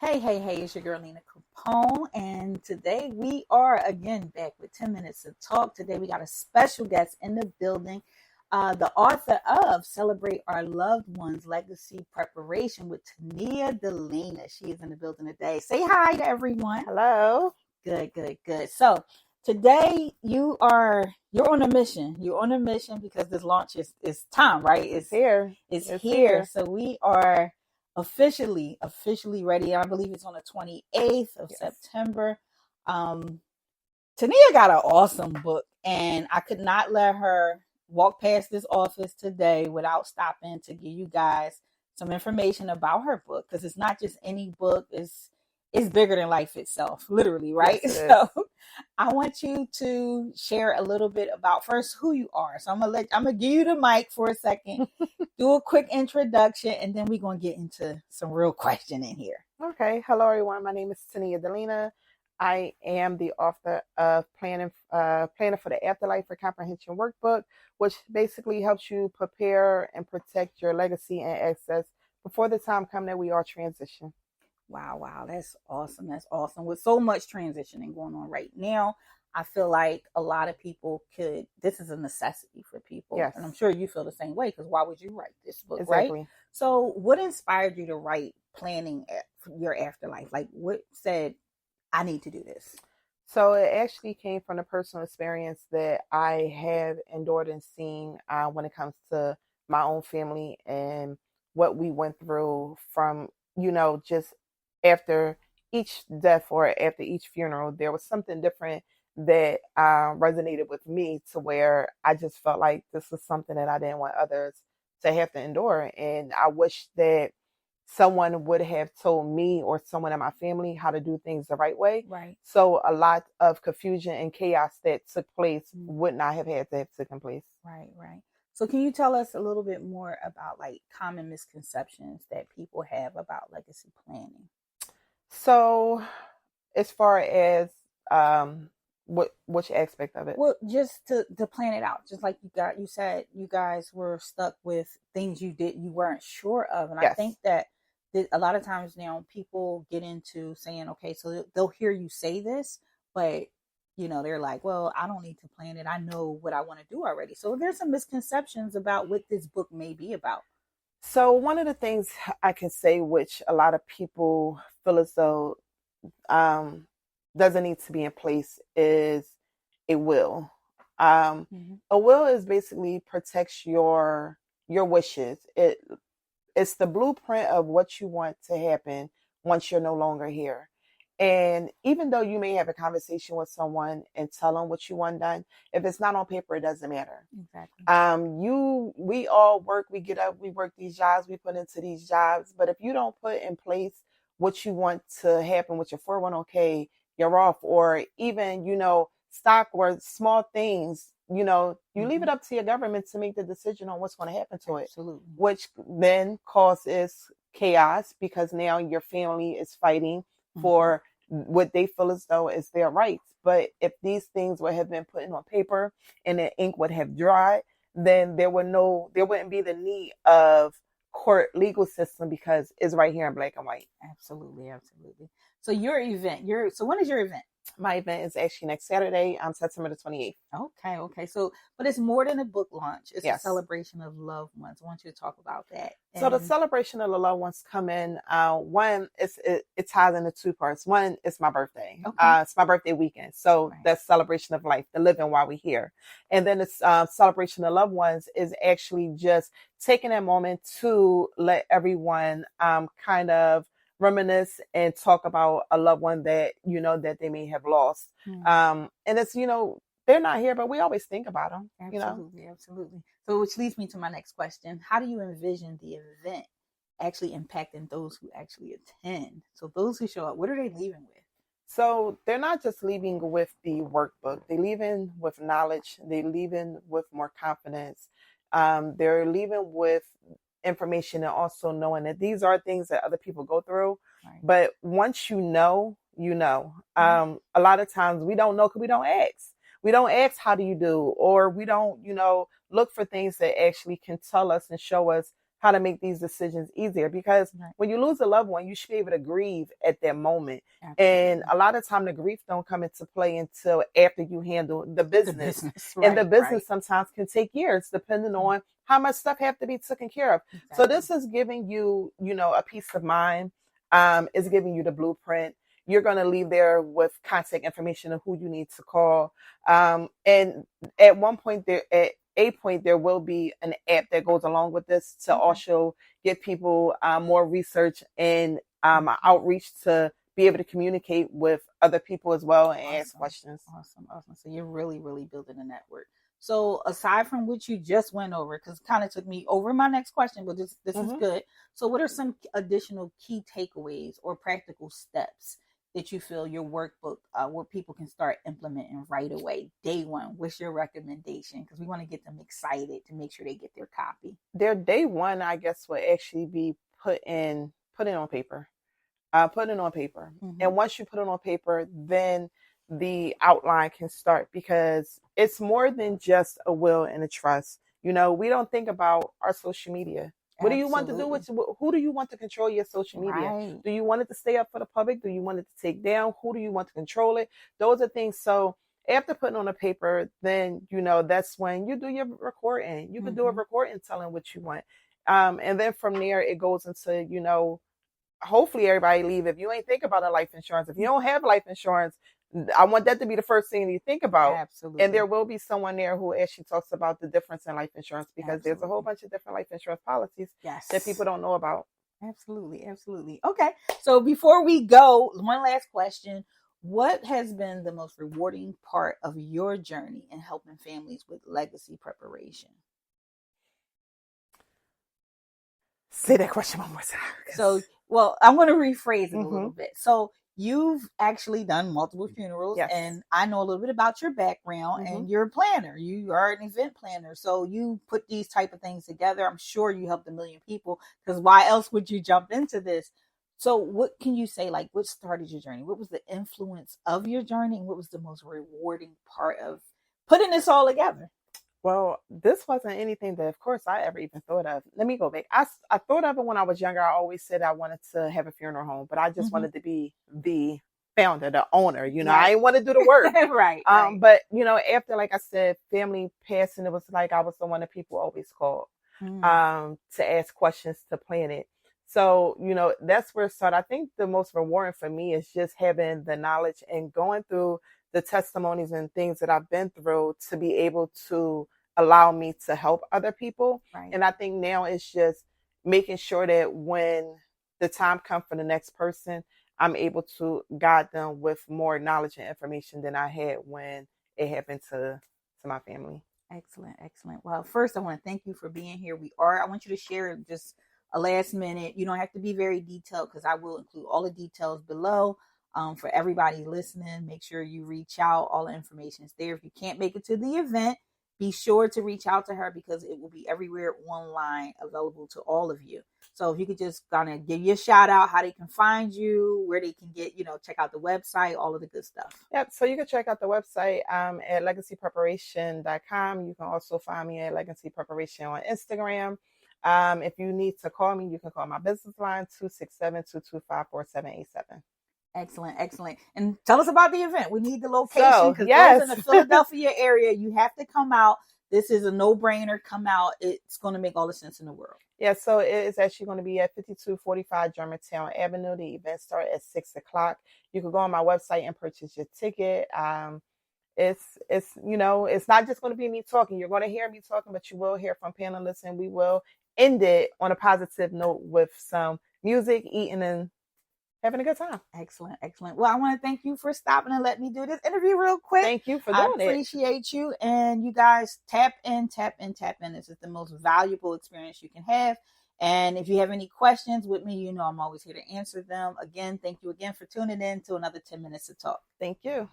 Hey, it's your girl Lena Capone, and today we are again back with 10 minutes to talk. Today we got a special guest in the building, the author of Celebrate Our Loved Ones Legacy Preparation with Tania Delina. She is in the building today. Say hi to everyone. Hello. Good. So today you're on a mission. You're on a mission because this launch is time, right? It's here. It's here. So we are officially ready. I believe it's on the 28th of September. Tania got an awesome book, and I could not let her walk past this office today without stopping to give you guys some information about her book, because it's not just any book. It's bigger than life itself, literally, right? Yes, so I want you to share a little bit about first who you are. So I'm gonna give you the mic for a second, do a quick introduction, and then we're gonna get into some real questioning here. Okay. Hello, everyone. My name is Tania Delina. I am the author of Planning for the Afterlife for Comprehension Workbook, which basically helps you prepare and protect your legacy and access before the time comes that we all transition. Wow. That's awesome. With so much transitioning going on right now, I feel like a lot of people this is a necessity for people. Yes. And I'm sure you feel the same way, because why would you write this book, exactly. Right? So what inspired you to write Planning Your Afterlife? Like, what said, I need to do this? So it actually came from the personal experience that I have endured and seen when it comes to my own family and what we went through from, just after each death or after each funeral. There was something different that resonated with me, to where I just felt like this was something that I didn't want others to have to endure. And I wish that someone would have told me or someone in my family how to do things the right way. Right. So a lot of confusion and chaos that took place would not have had to have taken place. Right. So can you tell us a little bit more about like common misconceptions that people have about legacy planning? So as far as which aspect of it? Well, just to plan it out, just like you said you guys were stuck with things you weren't sure of. And Yes. I think that a lot of times now people get into saying, okay, so they'll hear you say this, but they're like, well, I don't need to plan it. I know what I want to do already. So there's some misconceptions about what this book may be about. So one of the things I can say, which a lot of people feel as though doesn't need to be in place, is a will. A will is basically protects your wishes. It's the blueprint of what you want to happen once you're no longer here. And even though you may have a conversation with someone and tell them what you want done, if it's not on paper, it doesn't matter. Exactly. We all work, we get up, we work these jobs, we put into these jobs. But if you don't put in place what you want to happen with your 401k, you're off. Or even, stock or small things, you leave it up to your government to make the decision on what's going to happen to it. Absolutely. Which then causes chaos, because now your family is fighting for what they feel as though is their rights. But if these things would have been put in on paper and the ink would have dried, then there wouldn't be the need of court legal system, because it's right here in black and white. Absolutely. So your event, so when is your event? My event is actually next Saturday, September the 28th. Okay. So, but it's more than a book launch. It's Yes. a celebration of loved ones. I want you to talk about that. So the celebration of the loved ones come in. One, it ties into two parts. One, it's my birthday. Okay. It's my birthday weekend. So that's celebration of life, the living while we're here. And then it's celebration of loved ones is actually just taking that moment to let everyone kind of reminisce and talk about a loved one that that they may have lost. And it's they're not here, but we always think about them. Absolutely. So which leads me to my next question: how do you envision the event actually impacting those who actually attend? So those who show up, what are they leaving with? So they're not just leaving with the workbook; they leaving with knowledge. They leaving with more confidence. They're leaving with information, and also knowing that these are things that other people go through. Right. But once you know. A lot of times we don't know because we don't ask. We don't ask, how do you do? Or we don't, look for things that actually can tell us and show us how to make these decisions easier, because Right. when you lose a loved one, you should be able to grieve at that moment. Absolutely. And a lot of time the grief don't come into play until after you handle the The business. business, And the right, business right. sometimes can take years depending on how much stuff have to be taken care of. So Exactly. this is giving you, a peace of mind. It's giving you the blueprint. You're going to leave there with contact information of who you need to call. And at one point there, at a point, there will be an app that goes along with this to Okay. also give people more research and Okay. outreach to be able to communicate with other people as well and ask Awesome. questions. Awesome. So you're really, really building a network. So aside from what you just went over, because it kind of took me over my next question, but this is good. So what are some additional key takeaways or practical steps that you feel your workbook where people can start implementing right away, day one? What's your recommendation? Because we want to get them excited to make sure they get their copy. Their day one, I guess, will actually be put on paper. Put it on paper. And once you put it on paper, then the outline can start, because it's more than just a will and a trust. We don't think about our social media. What do you want to do with, who do you want to control your social media? Right. Do you want it to stay up for the public? Do you want it to take down? Who do you want to control it? Those are things. So after putting on a paper, then, that's when you do your recording. You can do a recording telling what you want. And then from there, it goes into, hopefully everybody leave. If you ain't think about a life insurance, if you don't have life insurance, I want that to be the first thing you think about. Absolutely. And there will be someone there who actually talks about the difference in life insurance, because there's a whole bunch of different life insurance policies that people don't know about. Absolutely. Okay. So before we go, one last question. What has been the most rewarding part of your journey in helping families with legacy preparation? Say that question one more time. So, well, I'm going to rephrase it a little bit. So you've actually done multiple funerals, and I know a little bit about your background, and you're a planner. You are an event planner. So you put these type of things together. I'm sure you helped a million people, because why else would you jump into this? So what can you say, like, what started your journey? What was the influence of your journey? And what was the most rewarding part of putting this all together? Well, this wasn't anything that, of course, I ever even thought of. Let me go back. I thought of it when I was younger. I always said I wanted to have a funeral home, but I just wanted to be the founder, the owner. I didn't want to do the work. Right. But, after, like I said, family passing, it was like I was the one that people always called to ask questions, to plan it. So, that's where it started. I think the most rewarding for me is just having the knowledge and going through the testimonies and things that I've been through to be able to allow me to help other people. Right. And I think now it's just making sure that when the time comes for the next person, I'm able to guide them with more knowledge and information than I had when it happened to my family. Excellent. Well, first I want to thank you for being here. I want you to share just a last minute. You don't have to be very detailed, because I will include all the details below. For everybody listening, make sure you reach out. All the information is there. If you can't make it to the event, be sure to reach out to her, because it will be everywhere online, available to all of you. So if you could just kind of give you a shout out, how they can find you, where they can get, check out the website, all of the good stuff. Yep. So you can check out the website at legacypreparation.com. You can also find me at Legacy Preparation on Instagram. If you need to call me, you can call my business line, 267-225-4787. Excellent. And tell us about the event. We need the location, because those in the Philadelphia area, you have to come out. This is a no-brainer. Come out. It's going to make all the sense in the world. Yeah, so it is actually going to be at 5245 Germantown Avenue. The event starts at 6:00. You can go on my website and purchase your ticket. It's not just going to be me talking. You're going to hear me talking, but you will hear from panelists, and we will end it on a positive note with some music, eating, and having a good time. Excellent. Well, I want to thank you for stopping and letting me do this interview real quick. Thank you for doing it. I appreciate you. And you guys tap in. This is the most valuable experience you can have. And if you have any questions with me, I'm always here to answer them. Again, thank you again for tuning in to another 10 Minutes to Talk. Thank you.